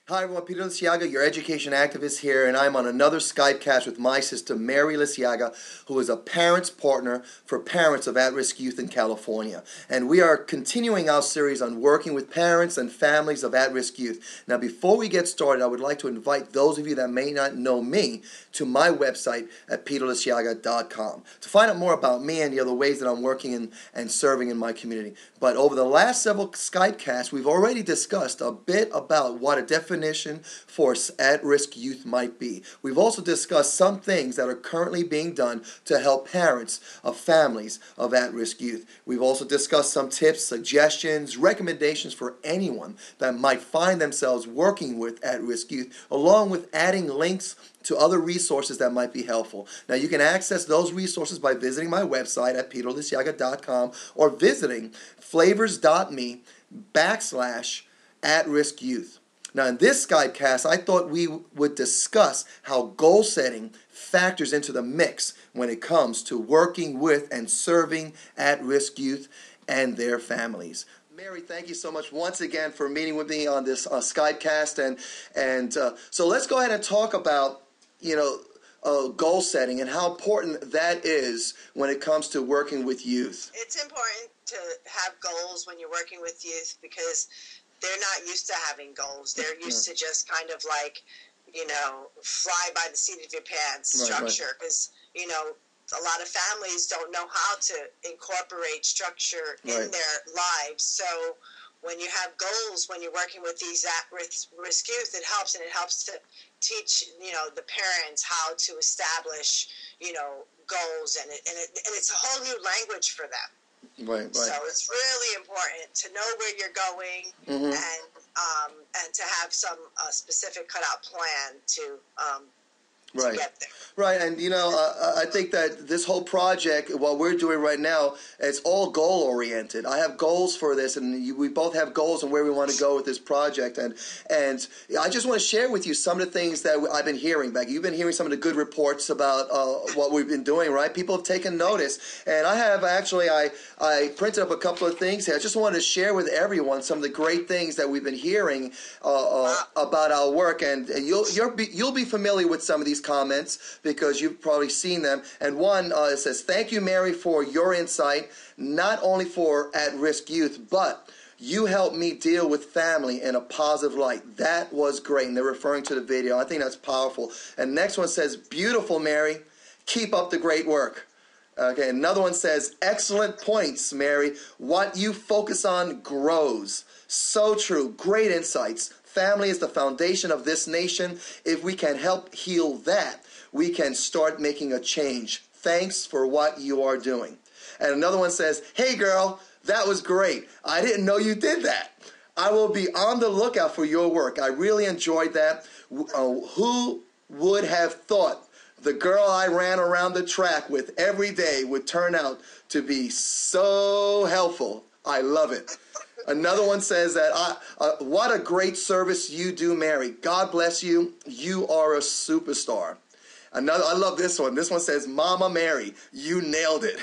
Hi everyone, Peter Liciaga, your education activist here, and I'm on another Skype cast with my sister Mary Liciaga, who is a parents partner for parents of at-risk youth in California. And we are continuing our series on working with parents and families of at-risk youth. Now before we get started, I would like to invite those of you that may not know me to my website at peterliciaga.com to find out more about me and the other ways that I'm working and serving in my community. But over the last several Skype casts, we've already discussed a bit about what a definition for at-risk youth might be. We've also discussed some things that are currently being done to help parents of families of at-risk youth. We've also discussed some tips, suggestions, recommendations for anyone that might find themselves working with at-risk youth, along with adding links to other resources that might be helpful. Now you can access those resources by visiting my website at peterliciaga.com or visiting flavors.me/at-risk youth. Now in this Skypecast, I thought we would discuss how goal setting factors into the mix when it comes to working with and serving at-risk youth and their families. Mary, thank you so much once again for meeting with me on this Skypecast, and so let's go ahead and talk about goal setting and how important that is when it comes to working with youth. It's important to have goals when you're working with youth because they're not used to having goals. They're used to just kind of like, fly by the seat of your pants structure. Because, a lot of families don't know how to incorporate structure in their lives. So when you have goals, when you're working with these at-risk youth, it helps. And it helps to teach, the parents how to establish, goals. And it's a whole new language for them. Right. So it's really important to know where you're going and to have some specific cutout plan to get there. Right, and I think that this whole project, what we're doing right now, it's all goal-oriented. I have goals for this, and we both have goals on where we want to go with this project. And I just want to share with you some of the things that I've been hearing, Becky. You've been hearing some of the good reports about what we've been doing, right? People have taken notice, and I have actually, I printed up a couple of things here. I just wanted to share with everyone some of the great things that we've been hearing about our work, and you'll be familiar with some of these comments because you've probably seen them. And one it says, "Thank you, Mary, for your insight, not only for at-risk youth, but you helped me deal with family in a positive light. That was great." And they're referring to the video. I think that's powerful. And next one says, "Beautiful, Mary. Keep up the great work." Okay, another one says, "Excellent points, Mary. What you focus on grows." So true. Great insights. Family is the foundation of this nation. If we can help heal that, we can start making a change. Thanks for what you are doing. And another one says, "Hey girl, that was great. I didn't know you did that. I will be on the lookout for your work. I really enjoyed that. Who would have thought the girl I ran around the track with every day would turn out to be so helpful? I love it." Another one says that, "What a great service you do, Mary. God bless you. You are a superstar." I love this one. This one says, "Mama Mary, you nailed it."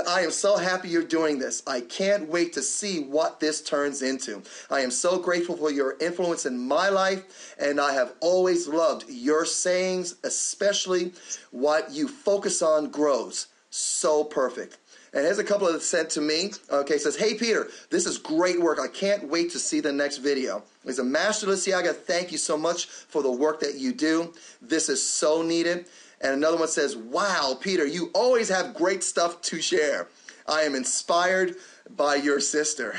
"I am so happy you're doing this. I can't wait to see what this turns into. I am so grateful for your influence in my life, and I have always loved your sayings, especially what you focus on grows. So perfect." And here's a couple that sent to me. Okay, it says, "Hey Peter, this is great work. I can't wait to see the next video." It's a Master Liciaga. "Thank you so much for the work that you do. This is so needed." And another one says, "Wow, Peter, you always have great stuff to share. I am inspired by your sister."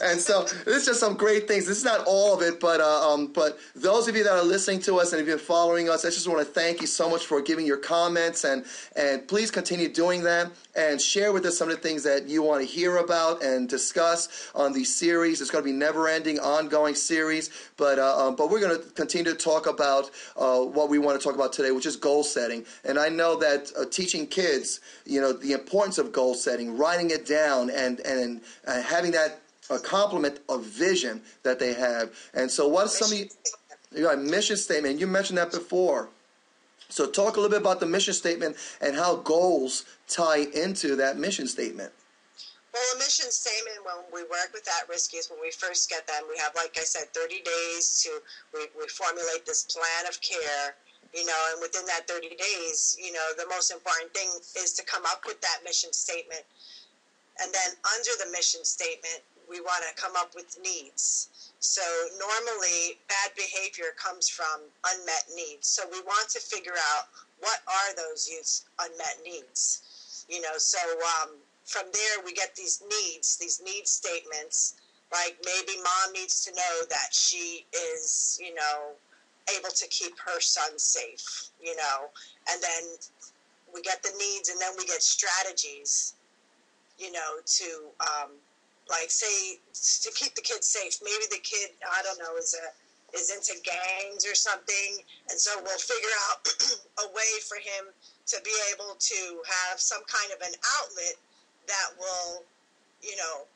And so this is just some great things. This is not all of it, but those of you that are listening to us and have been following us, I just want to thank you so much for giving your comments, and please continue doing that and share with us some of the things that you want to hear about and discuss on these series. It's going to be never-ending, ongoing series, but we're going to continue to talk about what we want to talk about today, which is goal setting. And I know that teaching kids, the importance of goal setting, writing it down, and having that complement of vision that they have. And so what are some of you mission statement? You mentioned that before. So talk a little bit about the mission statement and how goals tie into that mission statement. Well, a mission statement when we work with at-risk youth, when we first get them, we have, like I said, 30 days to, we formulate this plan of care, you know, and within that 30 days, you know, the most important thing is to come up with that mission statement. And then under the mission statement, we want to come up with needs. So normally bad behavior comes from unmet needs. So we want to figure out what are those youth's unmet needs. You know, so from there we get these need statements, like maybe mom needs to know that she is, you know, able to keep her son safe, you know, and then we get the needs, and then we get strategies, you know, to like say to keep the kid safe. Maybe the kid, I don't know, is into gangs or something, and so we'll figure out a way for him to be able to have some kind of an outlet that will, you know,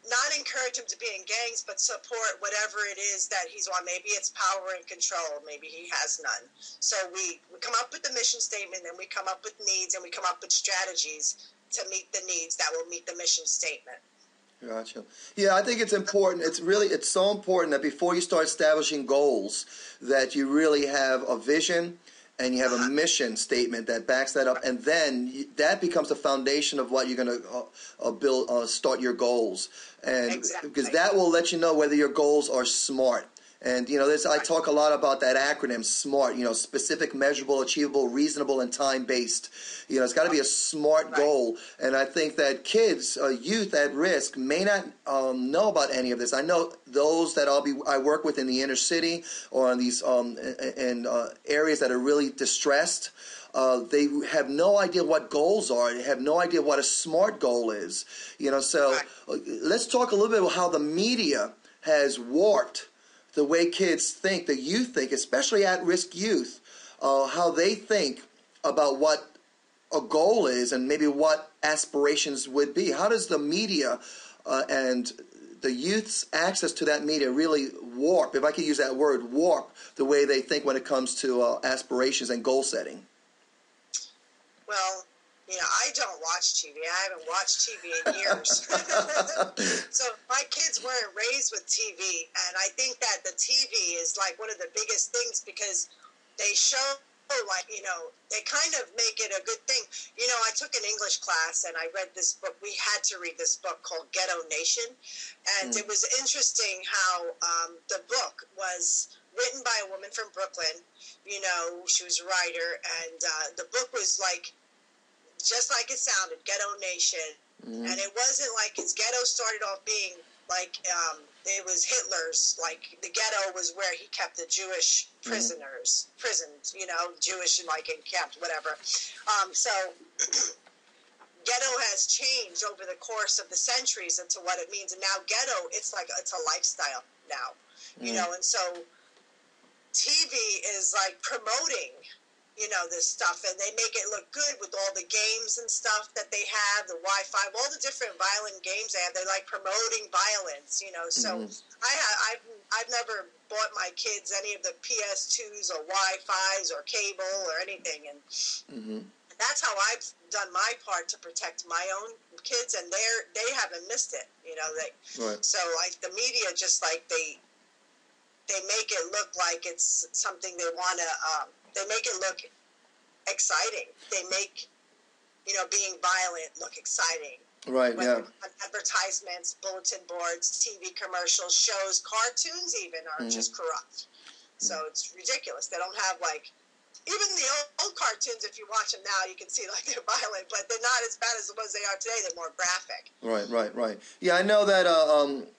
not encourage him to be in gangs, but support whatever it is that he's on. Maybe it's power and control. Maybe he has none. So we come up with the mission statement, and we come up with needs, and we come up with strategies to meet the needs that will meet the mission statement. Gotcha. Yeah, I think it's important. It's so important that before you start establishing goals, that you really have a vision and you have a mission statement that backs that up, and then that becomes the foundation of what you're going to start your goals, and exactly. Because that will let you know whether your goals are SMART. And, you know, I talk a lot about that acronym, SMART, you know, specific, measurable, achievable, reasonable, and time-based. You know, it's got to be a SMART goal. And I think that kids, youth at risk, may not know about any of this. I know those that I work with in the inner city or in these areas that are really distressed. They have no idea what goals are. They have no idea what a SMART goal is. You know, so let's talk a little bit about how the media has warped the way kids think, the youth think, especially at-risk youth, how they think about what a goal is and maybe what aspirations would be. How does the media and the youth's access to that media really warp, if I could use that word, warp the way they think when it comes to aspirations and goal setting? Well, you know, I don't watch TV. I haven't watched TV in years. So my kids weren't raised with TV, and I think that the TV is like one of the biggest things because they show, like, you know, they kind of make it a good thing. You know, I took an English class, and I read this book. We had to read this book called Ghetto Nation, and it was interesting how the book was written by a woman from Brooklyn. You know, she was a writer, and the book was like, just like it sounded, Ghetto Nation. And it wasn't like his ghetto started off being like, it was Hitler's, like the ghetto was where he kept the Jewish prisons, you know, Jewish and like in camps, whatever. So ghetto has changed over the course of the centuries into what it means. And now ghetto, it's like, it's a lifestyle now, you know, and so TV is like promoting, you know, this stuff, and they make it look good with all the games and stuff that they have, the Wi-Fi, all the different violent games they have. They're like promoting violence, you know. So I've never bought my kids any of the PS2s or Wi-Fis or cable or anything, and that's how I've done my part to protect my own kids, and they haven't missed it, you know. So like the media, just like they make it look like it's something they want to. They make it look exciting. They make, you know, being violent look exciting. Right, yeah. Advertisements, bulletin boards, TV commercials, shows, cartoons even are just corrupt. So it's ridiculous. They don't have, like, even the old cartoons, if you watch them now, you can see, like, they're violent, but they're not as bad as the ones they are today. They're more graphic. Right. Yeah, I know that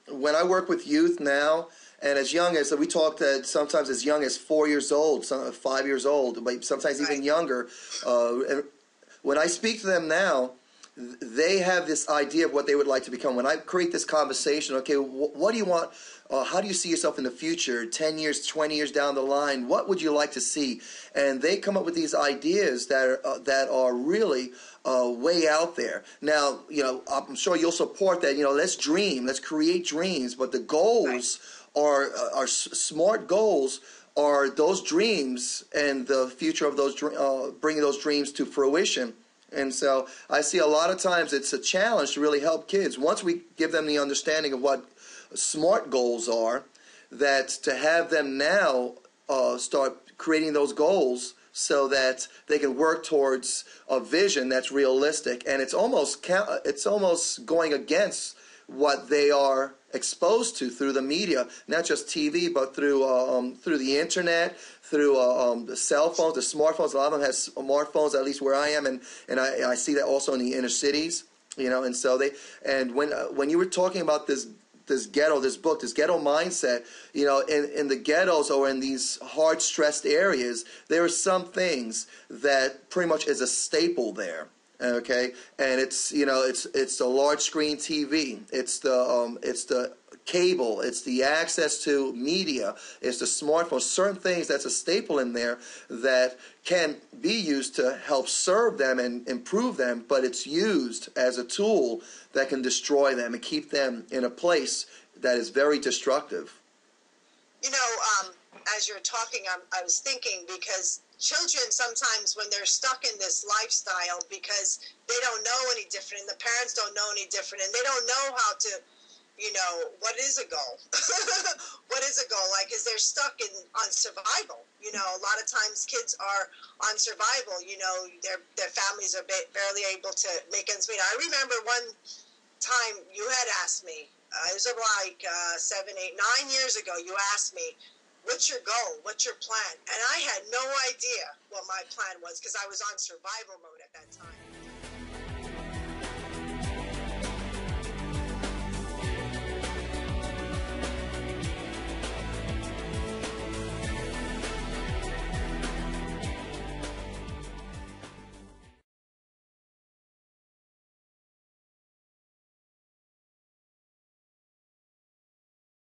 when I work with youth now, and as young as, we talked sometimes as young as 4 years old, 5 years old, but sometimes even younger. When I speak to them now, they have this idea of what they would like to become. When I create this conversation, okay, what do you want? How do you see yourself in the future, 10 years, 20 years down the line? What would you like to see? And they come up with these ideas that are really way out there. Now, you know, I'm sure you'll support that. You know, let's dream, let's create dreams, but the goals are SMART goals. Are those dreams and the future of those bringing those dreams to fruition And so I see a lot of times it's a challenge to really help kids. Once we give them the understanding of what SMART goals are, that to have them now start creating those goals so that they can work towards a vision that's realistic. And it's almost going against what they are exposed to through the media, not just TV, but through the internet, through the cell phones, the smartphones. A lot of them have smartphones, at least where I am, and I see that also in the inner cities, And so when you were talking about this ghetto mindset, in the ghettos or in these hard stressed areas, there are some things that pretty much is a staple there. Okay, and it's the large screen TV, it's the cable, it's the access to media, it's the smartphone, certain things that's a staple in there that can be used to help serve them and improve them, but it's used as a tool that can destroy them and keep them in a place that is very destructive. As you're talking, I was thinking, because children sometimes, when they're stuck in this lifestyle, because they don't know any different, and the parents don't know any different, and they don't know how to, what is a goal? What is a goal? Like, is they're stuck on survival. A lot of times kids are on survival. Their families are barely able to make ends meet. I remember one time you had asked me, it was like 7, 8, 9 years ago, you asked me, what's your goal? What's your plan? And I had no idea what my plan was, because I was on survival mode at that time.